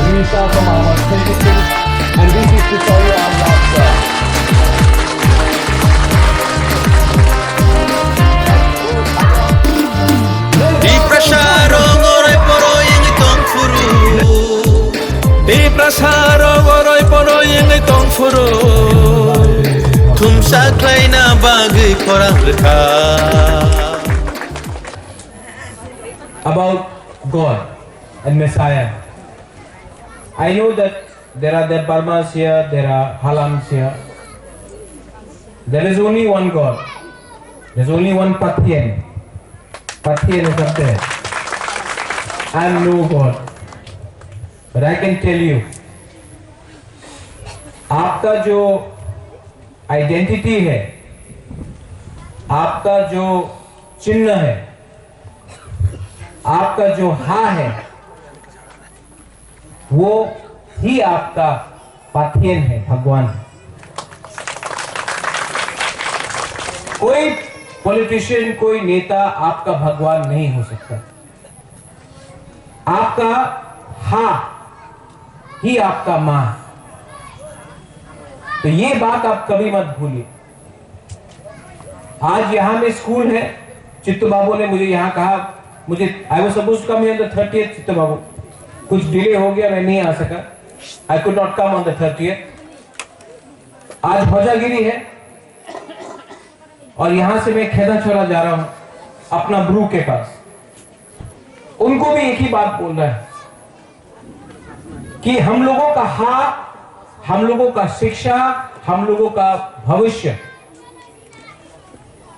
Risa from our 26, and this is to show you our laughter. Di prasarong oray poroy ang itong furu. Di prasarong oray poroy ang itong furu. Tumsa klay na bagay korang rekha. About God and Messiah. I know that there are the Burmas here, there are Halams here. There is only one God. There is only one Pathian. Pathian is up there. I am no God. But I can tell you, आपका जो identity है, आपका जो चिन्ह है, आपका जो हाँ है, वो ही आपका पाथियन है, भगवान है। कोई पॉलिटिशियन, कोई नेता आपका भगवान नहीं हो सकता। आपका हाँ ही आपका मां है। तो ये बात आप कभी मत भूलिए। आज यहां में स्कूल है, चित्तू बाबू ने मुझे यहां कहा, मुझे I was supposed to come here on the 30th, Chittu Babu कुछ डिले हो गया, मैं नहीं आ सका। I could not come on the 30th। आज भौजागिरी है और यहां से मैं खेदा छोड़ा जा रहा हूं अपना ब्रू के पास। उनको भी एक ही बात बोल रहा है कि हम लोगों का हाँ, हम लोगों का शिक्षा, हम लोगों का भविष्य,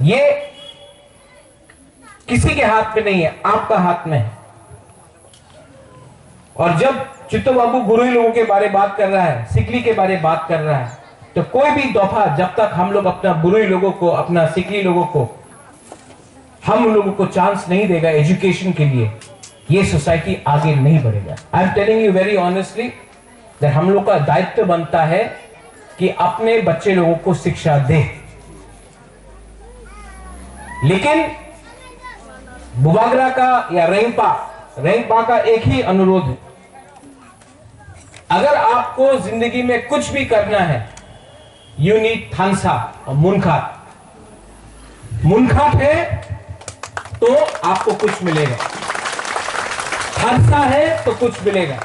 ये किसी के हाथ में नहीं है, आपका हाथ में है। और जब चित्तू बाबू गुरु लोगों के बारे बात कर रहा है, सिकली के बारे बात कर रहा है, तो कोई भी दफा जब तक हम लोग अपना बुरुई लोगों को, अपना सिकली लोगों को, हम लोगों को चांस नहीं देगा एजुकेशन के लिए, ये सोसाइटी आगे नहीं बढ़ेगा। I am telling you very honestly that हम लोग का दायित्व बनता है कि अपने बच्चे लोगों को शिक्षा दे। लेकिन बुबागरा का या रेंगपा का एक ही अनुरोध है, अगर आपको जिंदगी में कुछ भी करना है, यू नीड थानसा और मुनखात। मुनखात है तो आपको कुछ मिलेगा, थानसा है तो कुछ मिलेगा।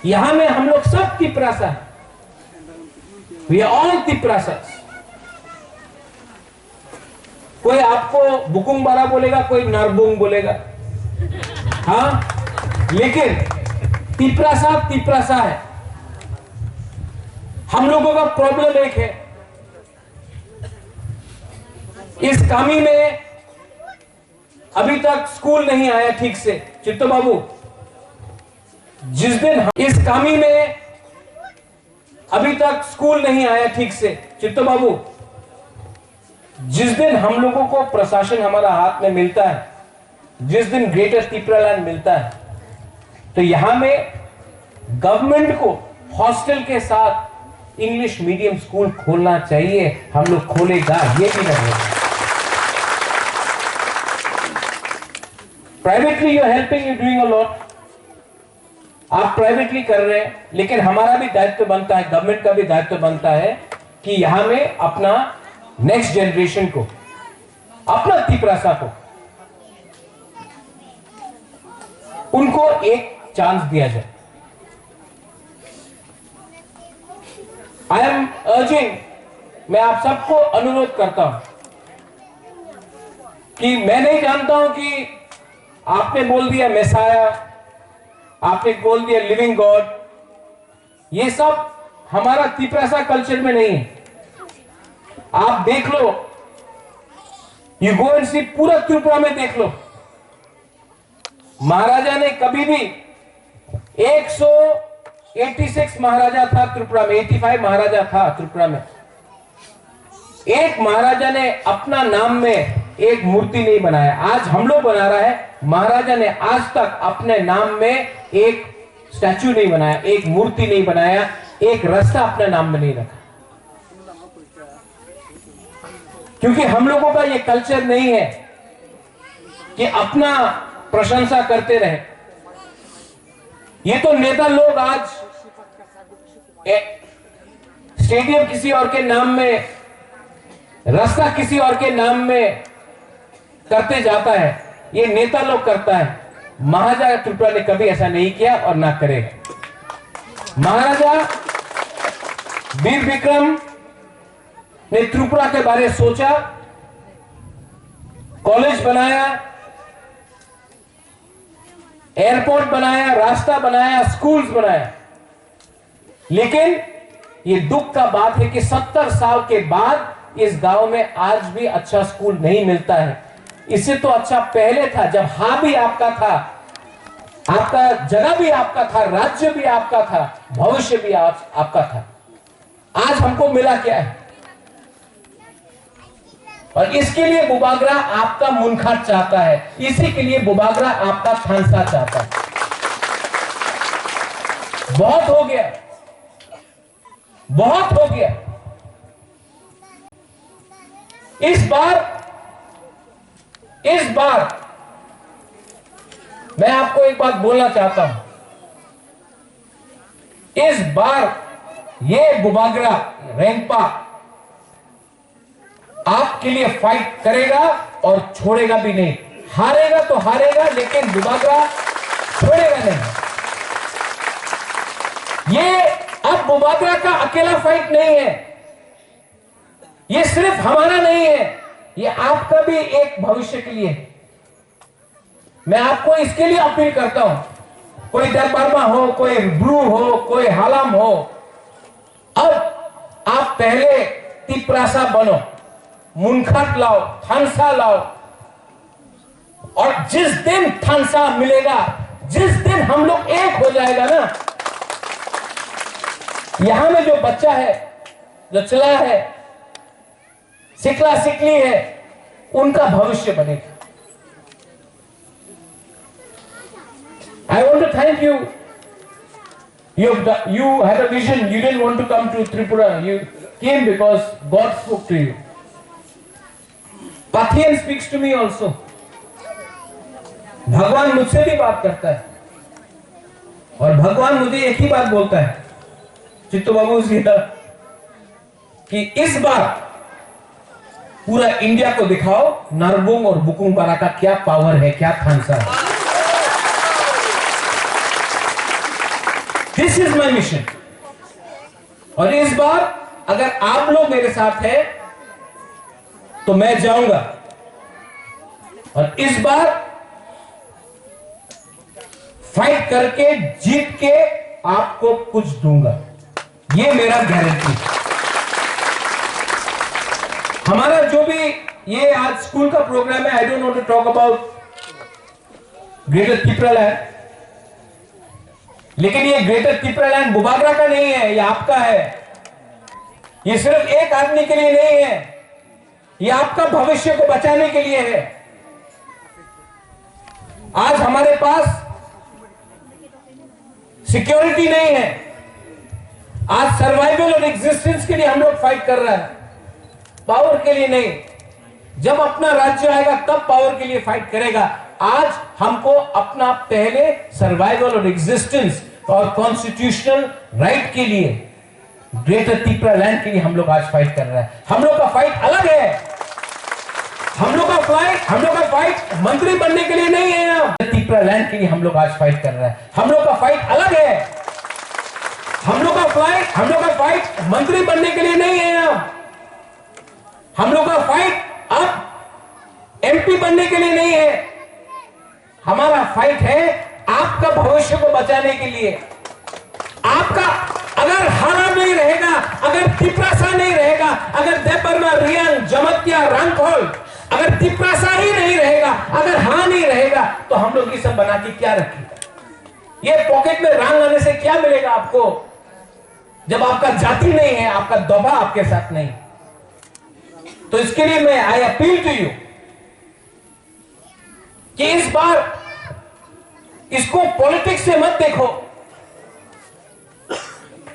यहां में हम लोग सब तिपरासा है, वी आर ऑल तिपरासास। कोई आपको बुकुंग बारा बोलेगा, कोई नारबुंग बोलेगा, हाँ, लेकिन तिपरासा है। हम लोगों का प्रॉब्लम एक है, इस कामी में अभी तक स्कूल नहीं आया ठीक से। चित्तो बाबू, जिस दिन इस कामी में अभी तक स्कूल नहीं आया ठीक से, चित्तो बाबू, जिस दिन हम लोगों को प्रशासन हमारा हाथ में मिलता है, जिस दिन ग्रेटर तिपरालैंड मिलता है, तो यहां में गवर्नमेंट को हॉस्टल के साथ इंग्लिश मीडियम स्कूल खोलना चाहिए। हम लोग खोलेगा, ये भी नहीं है। Privately you are helping, you doing a lot, आप प्राइवेटली कर रहे हैं, लेकिन हमारा भी दायित्व बनता है, गवर्नमेंट का भी दायित्व बनता है कि यहां में अपना नेक्स्ट जनरेशन को, अपना तिपरासा को, उनको एक चांस दिया जाए। आई एम अर्जिंग, मैं आप सबको अनुरोध करता हूं कि मैं नहीं जानता हूं कि आपने बोल दिया मेसाया, आपने बोल दिया लिविंग गॉड, ये सब हमारा तिपरासा कल्चर में नहीं है। आप देख लो, यू गो एंड सी, पूरा त्रिपुरा में देख लो, महाराजा ने कभी भी 186 महाराजा था त्रिपुरा में, 85 महाराजा था त्रिपुरा में, एक महाराजा ने अपना नाम में एक मूर्ति नहीं बनाया। आज हम लोग बना रहा है, महाराजा ने आज तक अपने नाम में एक स्टैचू नहीं बनाया, एक मूर्ति नहीं बनाया, एक रास्ता अपने नाम में नहीं रखा, क्योंकि हम लोगों का ये कल्चर नहीं है कि अपना प्रशंसा करते रहे। ये तो नेता लोग आज स्टेडियम किसी और के नाम में, रास्ता किसी और के नाम में करते जाता है, ये नेता लोग करता है। महाराजा त्रिपुरा ने कभी ऐसा नहीं किया और ना करेगा। महाराजा वीर विक्रम ने त्रिपुरा के बारे में सोचा, कॉलेज बनाया, एयरपोर्ट बनाया, रास्ता बनाया, स्कूल्स बनाया। लेकिन ये दुख का बात है कि 70 साल के बाद इस गांव में आज भी अच्छा स्कूल नहीं मिलता है। इससे तो अच्छा पहले था, जब हाँ भी आपका था, आपका जगह भी आपका था, राज्य भी आपका था, भविष्य भी आपका था। आज हमको मिला क्या है? और इसके लिए बुबागरा आपका मुनखाट चाहता है, इसी के लिए बुबागरा आपका थानसा चाहता है। बहुत हो गया, बहुत हो गया। इस बार मैं आपको एक बात बोलना चाहता हूं। इस बार ये बुबागरा रेंगपा आपके लिए फाइट करेगा और छोड़ेगा भी नहीं। हारेगा तो हारेगा, लेकिन बुबागरा छोड़ेगा नहीं। ये अब बुबागरा का अकेला फाइट नहीं है, ये सिर्फ हमारा नहीं है, ये आपका भी एक भविष्य के लिए। मैं आपको इसके लिए अपील करता हूं, कोई दरबारमा हो, कोई ब्रू हो, कोई हालाम हो, अब आप पहले तिपरासा बनो, मुनखाट लाओ, थानसा लाओ। और जिस दिन थानसा मिलेगा, जिस दिन हम लोग एक हो जाएगा ना, यहां में जो बच्चा है, जो चला है, सिकला सिकली है, उनका भविष्य बनेगा। I want to thank you. You had a vision. You didn't want to come to Tripura. You came because God spoke to you. Pathian speaks to me also. भगवान मुझसे भी बात करता है और भगवान मुझे एक ही बात बोलता है, चित्तो बाबू जी, कि इस बार पूरा इंडिया को दिखाओ नरबोंग और बुकुंग बारा का क्या पावर है, क्या थानसा है। This is my mission. और इस बार अगर आप लोग मेरे साथ हैं तो मैं जाऊंगा और इस बार फाइट करके जीत के आपको कुछ दूंगा, ये मेरा गारंटी। हमारा जो भी ये आज स्कूल का प्रोग्राम है, I don't want to talk about Greater Tripura land, लेकिन ये ग्रेटर त्रिपुरा लैंड बुबागरा का नहीं है, ये आपका है। ये सिर्फ एक आदमी के लिए नहीं है, ये आपका भविष्य को बचाने के लिए है। आज हमारे पास सिक्योरिटी नहीं है, आज सर्वाइवल और एग्जिस्टेंस के लिए हम लोग फाइट कर रहे हैं, पावर के लिए नहीं। जब अपना राज्य आएगा तब पावर के लिए फाइट करेगा। आज हमको अपना पहले सर्वाइवल और एग्जिस्टेंस और कॉन्स्टिट्यूशनल राइट के लिए, ग्रेटर त्रिपुरा लैंड के लिए हम लोग आज फाइट कर रहे हैं। हम लोग का फाइट अलग है। हम लोग का फाइट मंत्री बनने के लिए नहीं है। यहाँ त्रिपुरा लैंड के लिए हम लोग आज फाइट कर रहे हैं। हम लोग का फाइट अलग है। हम लोग का फाइट मंत्री बनने के लिए नहीं है। यहाँ हम लोग का फाइट अब एमपी बनने के लिए नहीं है। हमारा फाइट है आपका भविष्य को बचाने के लिए। आपका अगर हारा नहीं रहेगा, अगर तिपरासा नहीं रहेगा, अगर देपरमा, रियांग, जमतिया, रंगखोल, अगर तिपरासा ही नहीं रहेगा, अगर हाँ नहीं रहेगा, तो हम लोग ये सब बना के क्या रखें? ये पॉकेट में रंग आने से क्या मिलेगा आपको, जब आपका जाति नहीं है, आपका दबा आपके साथ नहीं। तो इसके लिए मैं आई अपील टू यू कि इस बार इसको पॉलिटिक्स से मत देखो।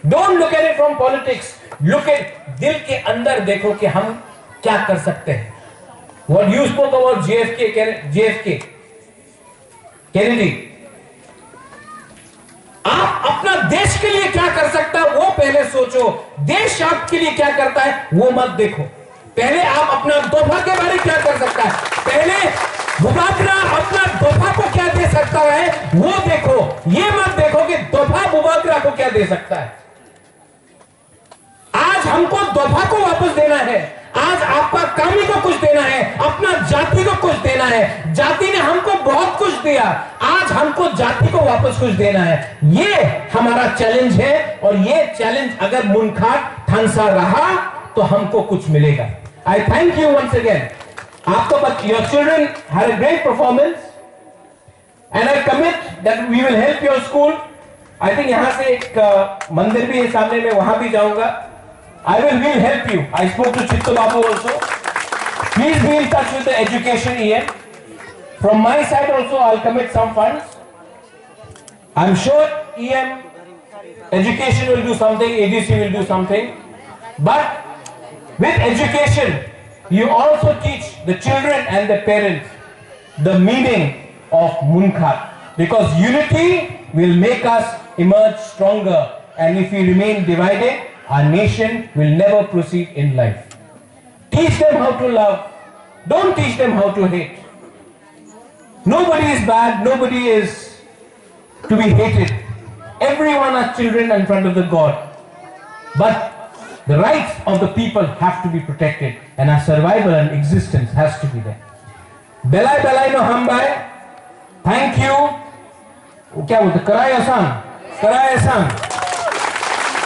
Don't look at it from politics, look at दिल के अंदर देखो कि हम क्या कर सकते हैं। What you spoke about JFK, Kennedy, कर सकता है वो पहले सोचो, देश आपके लिए क्या करता है वो मत देखो। पहले आप अपना तोहफा के बारे में क्या कर सकता है, पहले बुबाकरा अपना तोहफा को क्या दे सकता है वो देखो। ये मत देखो कि तोहफा बुबाकरा को क्या दे सकता है। आज हमको तोहफा को वापस देना है, आज आपका कामी को कुछ देना है, अपना जाति को कुछ देना है। जाति ने हमको बहुत कुछ दिया, आज हमको जाति को वापस कुछ देना है। ये हमारा चैलेंज है और ये चैलेंज अगर मुनखाट ठानसा रहा तो हमको कुछ मिलेगा। I thank you once again. आपको your children had a great performance and I commit that we will help your school. I think यहां से एक मंदिर भी है सामने में, वहां भी जाऊंगा। I will help you. I spoke to Chittu Babu also. Please be in touch with the education EM. From my side also, I'll commit some funds. I'm sure EM education will do something, ADC will do something. But with education, you also teach the children and the parents the meaning of Munkhat. Because unity will make us emerge stronger. And if we remain divided, our nation will never proceed in life. Teach them how to love. Don't teach them how to hate. Nobody is bad. Nobody is to be hated. Everyone are children in front of the God. But the rights of the people have to be protected, and our survival and existence has to be there. Belai belai no hambai. Thank you. क्या बोलते? कराए आसान.